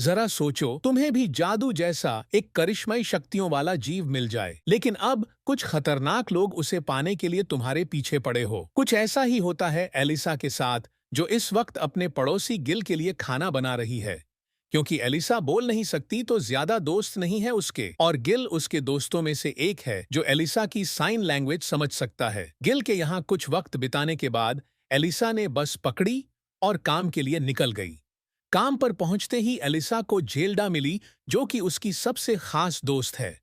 जरा सोचो, तुम्हें भी जादू जैसा एक करिश्माई शक्तियों वाला जीव मिल जाए, लेकिन अब कुछ खतरनाक लोग उसे पाने के लिए तुम्हारे पीछे पड़े हो। कुछ ऐसा ही होता है एलिसा के साथ, जो इस वक्त अपने पड़ोसी गिल के लिए खाना बना रही है। क्योंकि एलिसा बोल नहीं सकती तो ज्यादा दोस्त नहीं है उसके, और गिल उसके दोस्तों में से एक है जो एलिसा की साइन लैंग्वेज समझ सकता है। गिल के यहाँ कुछ वक्त बिताने के बाद एलिसा ने बस पकड़ी और काम के लिए निकल गई। काम पर पहुंचते ही एलिसा को जेल्डा मिली, जो कि उसकी सबसे खास दोस्त है।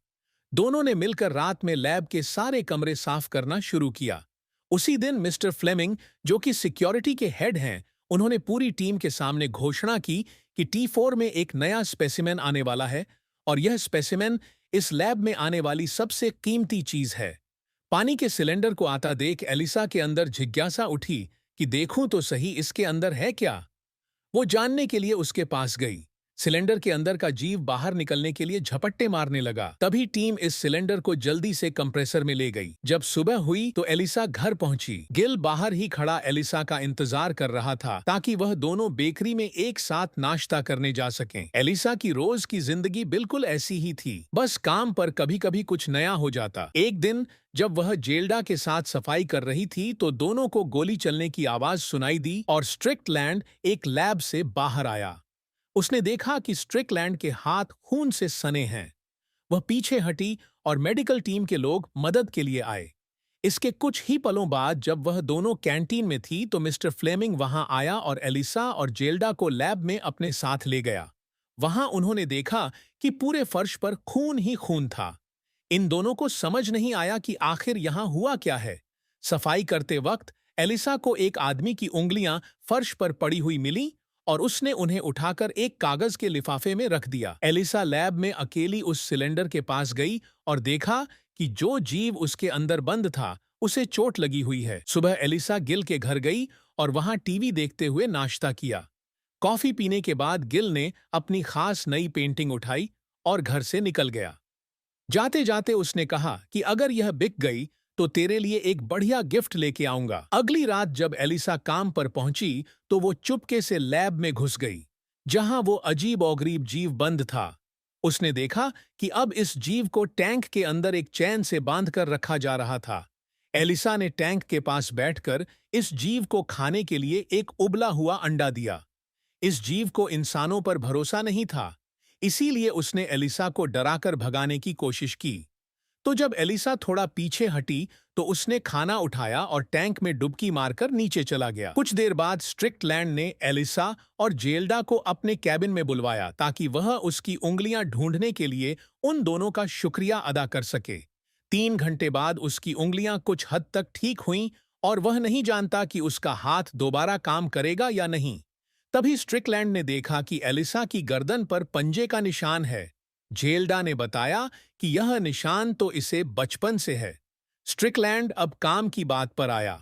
दोनों ने मिलकर रात में लैब के सारे कमरे साफ करना शुरू किया। उसी दिन मिस्टर फ्लेमिंग, जो कि सिक्योरिटी के हेड हैं, उन्होंने पूरी टीम के सामने घोषणा की कि T4 में एक नया स्पेसिमेन आने वाला है, और यह स्पेसिमेन इस लैब में आने वाली सबसे कीमती चीज है। पानी के सिलेंडर को आता देख एलिसा के अंदर जिज्ञासा उठी कि देखूं तो सही इसके अंदर है क्या। वो जानने के लिए उसके पास गई। सिलेंडर के अंदर का जीव बाहर निकलने के लिए झपट्टे मारने लगा। तभी टीम इस सिलेंडर को जल्दी से कंप्रेसर में ले गई। जब सुबह हुई तो एलिसा घर पहुंची। गिल बाहर ही खड़ा एलिसा का इंतजार कर रहा था ताकि वह दोनों बेकरी में एक साथ नाश्ता करने जा सकें। एलिसा की रोज की जिंदगी बिल्कुल ऐसी ही थी, बस काम पर कभी कभी कुछ नया हो जाता। एक दिन जब वह जेल्डा के साथ सफाई कर रही थी तो दोनों को गोली चलने की आवाज सुनाई दी और स्ट्रिकलैंड एक लैब से बाहर आया। उसने देखा कि स्ट्रिकलैंड के हाथ खून से सने हैं। वह पीछे हटी और मेडिकल टीम के लोग मदद के लिए आए। इसके कुछ ही पलों बाद जब वह दोनों कैंटीन में थी तो मिस्टर फ्लेमिंग वहां आया और एलिसा और जेल्डा को लैब में अपने साथ ले गया। वहां उन्होंने देखा कि पूरे फर्श पर खून ही खून था। इन दोनों को समझ नहीं आया कि आखिर यहां हुआ क्या है। सफाई करते वक्त एलिसा को एक आदमी की उंगलियां फर्श पर पड़ी हुई मिली और उसने उन्हें उठाकर एक कागज के लिफाफे में रख दिया। एलिसा लैब में अकेली उस सिलेंडर के पास गई और देखा कि जो जीव उसके अंदर बंद था उसे चोट लगी हुई है। सुबह एलिसा गिल के घर गई और वहां टीवी देखते हुए नाश्ता किया। कॉफी पीने के बाद गिल ने अपनी खास नई पेंटिंग उठाई और घर से निकल गया। जाते जाते उसने कहा कि अगर यह बिक गई तो तेरे लिए एक बढ़िया गिफ्ट लेके आऊंगा। अगली रात जब एलिसा काम पर पहुंची तो वो चुपके से लैब में घुस गई, जहां वो अजीब और जीव बंद था। उसने देखा कि अब इस जीव को टैंक के अंदर एक चैन से बांधकर रखा जा रहा था। एलिसा ने टैंक के पास बैठकर इस जीव को खाने के लिए एक उबला हुआ अंडा दिया। इस जीव को इंसानों पर भरोसा नहीं था, इसीलिए उसने एलिसा को डराकर भगाने की कोशिश की। तो जब एलिसा थोड़ा पीछे हटी तो उसने खाना उठाया और टैंक में डुबकी मारकर नीचे चला गया। कुछ देर बाद स्ट्रिकलैंड ने एलिसा और जेल्डा को अपने कैबिन में बुलवाया ताकि वह उसकी उंगलियां ढूंढने के लिए उन दोनों का शुक्रिया अदा कर सके। 3 घंटे बाद उसकी उंगलियां कुछ हद तक ठीक हुईं और वह नहीं जानता कि उसका हाथ दोबारा काम करेगा या नहीं। तभी स्ट्रिकलैंड ने देखा कि एलिसा की गर्दन पर पंजे का निशान है। जेल्डा ने बताया कि यह निशान तो इसे बचपन से है। स्ट्रिकलैंड अब काम की बात पर आया।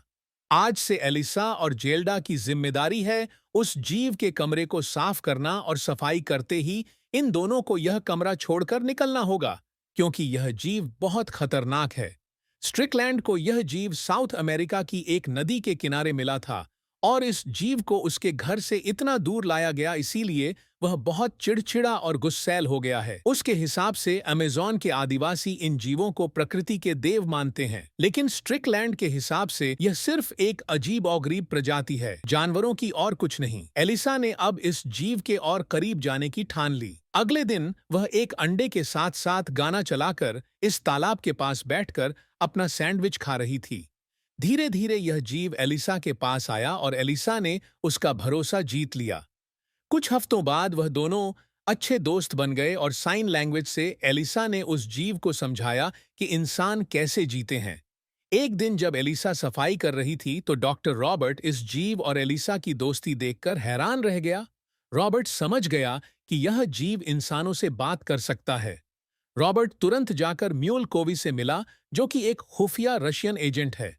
आज से एलिसा और जेल्डा की जिम्मेदारी है उस जीव के कमरे को साफ करना और सफाई करते ही इन दोनों को यह कमरा छोड़कर निकलना होगा, क्योंकि यह जीव बहुत खतरनाक है। स्ट्रिकलैंड को यह जीव साउथ अमेरिका की एक नदी के किनारे मिला था और इस जीव को उसके घर से इतना दूर लाया गया, इसीलिए वह बहुत चिड़चिड़ा और गुस्सैल हो गया है। उसके हिसाब से अमेज़न के आदिवासी इन जीवों को प्रकृति के देव मानते हैं, लेकिन स्ट्रिकलैंड के हिसाब से यह सिर्फ एक अजीब और गरीब प्रजाति है, जानवरों की और कुछ नहीं। एलिसा ने अब इस जीव के और करीब जाने की ठान ली। अगले दिन वह एक अंडे के साथ साथ गाना चलाकर इस तालाब के पास बैठकर अपना सैंडविच खा रही थी। धीरे धीरे यह जीव एलिसा के पास आया और एलिसा ने उसका भरोसा जीत लिया। कुछ हफ्तों बाद वह दोनों अच्छे दोस्त बन गए और साइन लैंग्वेज से एलिसा ने उस जीव को समझाया कि इंसान कैसे जीते हैं। एक दिन जब एलिसा सफाई कर रही थी तो डॉक्टर रॉबर्ट इस जीव और एलिसा की दोस्ती देखकर हैरान रह गया। रॉबर्ट समझ गया कि यह जीव इंसानों से बात कर सकता है। रॉबर्ट तुरंत जाकर म्यूल कोवी से मिला, जो कि एक खुफिया रशियन एजेंट है।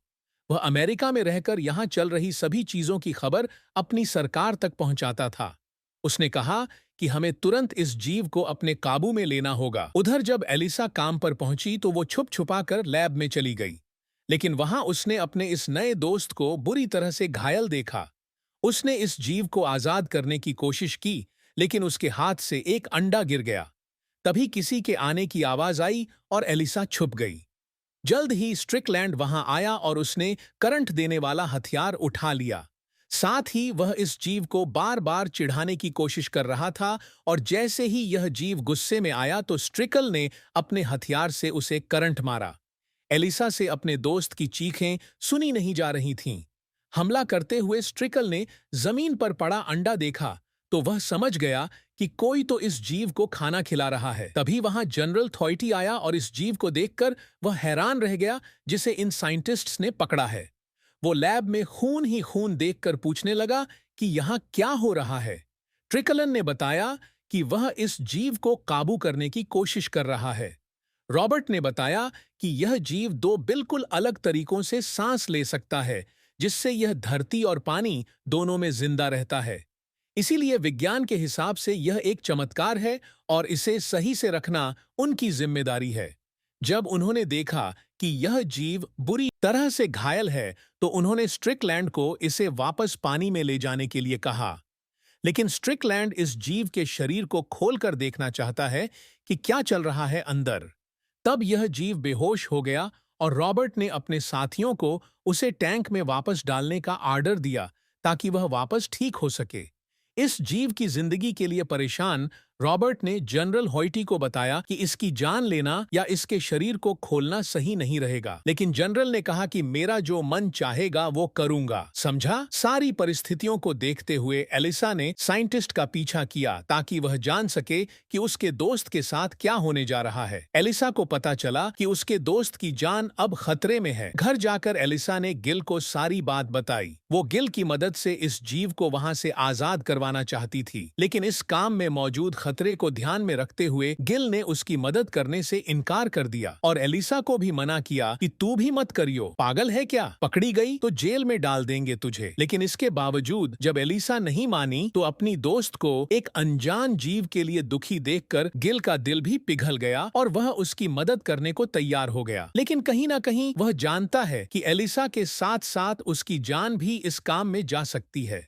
वह अमेरिका में रहकर यहां चल रही सभी चीजों की खबर अपनी सरकार तक पहुंचाता था। उसने कहा कि हमें तुरंत इस जीव को अपने काबू में लेना होगा। उधर जब एलिसा काम पर पहुंची तो वो छुप छुपा कर लैब में चली गई, लेकिन वहां उसने अपने इस नए दोस्त को बुरी तरह से घायल देखा। उसने इस जीव को आजाद करने की कोशिश की, लेकिन उसके हाथ से एक अंडा गिर गया। तभी किसी के आने की आवाज आई और एलिसा छुप गई। जल्द ही स्ट्रिकलैंड वहां आया और उसने करंट देने वाला हथियार उठा लिया। साथ ही वह इस जीव को बार बार चिढ़ाने की कोशिश कर रहा था और जैसे ही यह जीव गुस्से में आया तो स्ट्रिकल ने अपने हथियार से उसे करंट मारा। एलिसा से अपने दोस्त की चीखें सुनी नहीं जा रही थीं। हमला करते हुए स्ट्रिकल ने जमीन पर पड़ा अंडा देखा तो वह समझ गया कि कोई तो इस जीव को खाना खिला रहा है। तभी वहां जनरल थॉयटी आया और इस जीव को देखकर वह हैरान रह गया जिसे इन साइंटिस्ट्स ने पकड़ा है। वो लैब में खून ही खून देखकर पूछने लगा कि यहाँ क्या हो रहा है। ट्रिकलन ने बताया कि वह इस जीव को काबू करने की कोशिश कर रहा है। रॉबर्ट ने बताया कि यह जीव दो बिल्कुल अलग तरीकों से सांस ले सकता है, जिससे यह धरती और पानी दोनों में जिंदा रहता है। इसीलिए विज्ञान के हिसाब से यह एक चमत्कार है और इसे सही से रखना उनकी जिम्मेदारी है। जब उन्होंने देखा कि यह जीव बुरी तरह से घायल है तो उन्होंने स्ट्रिकलैंड को इसे वापस पानी में ले जाने के लिए कहा। लेकिन स्ट्रिकलैंड इस जीव के शरीर को खोलकर देखना चाहता है कि क्या चल रहा है अंदर। तब यह जीव बेहोश हो गया और रॉबर्ट ने अपने साथियों को उसे टैंक में वापस डालने का आर्डर दिया ताकि वह वापस ठीक हो सके। इस जीव की जिंदगी के लिए परेशान रॉबर्ट ने जनरल हॉयटी को बताया कि इसकी जान लेना या इसके शरीर को खोलना सही नहीं रहेगा, लेकिन जनरल ने कहा कि मेरा जो मन चाहेगा वो करूंगा। समझा? सारी परिस्थितियों को देखते हुए एलिसा ने साइंटिस्ट का पीछा किया ताकि वह जान सके कि उसके दोस्त के साथ क्या होने जा रहा है। एलिसा को पता चला कि उसके दोस्त की जान अब खतरे में है। घर जाकर एलिसा ने गिल को सारी बात बताई। वो गिल की मदद से इस जीव को वहां से आजाद करवाना चाहती थी, लेकिन इस काम में मौजूद खतरे को ध्यान में रखते हुए गिल ने उसकी मदद करने से इनकार कर दिया और एलिसा को भी मना किया कि तू भी मत करियो, पागल है क्या, पकड़ी गई तो जेल में डाल देंगे तुझे। लेकिन इसके बावजूद जब एलिसा नहीं मानी तो अपनी दोस्त को एक अनजान जीव के लिए दुखी देखकर गिल का दिल भी पिघल गया और वह उसकी मदद करने को तैयार हो गया। लेकिन कहीं ना कहीं वह जानता है कि एलिसा के साथ साथ उसकी जान भी इस काम में जा सकती है।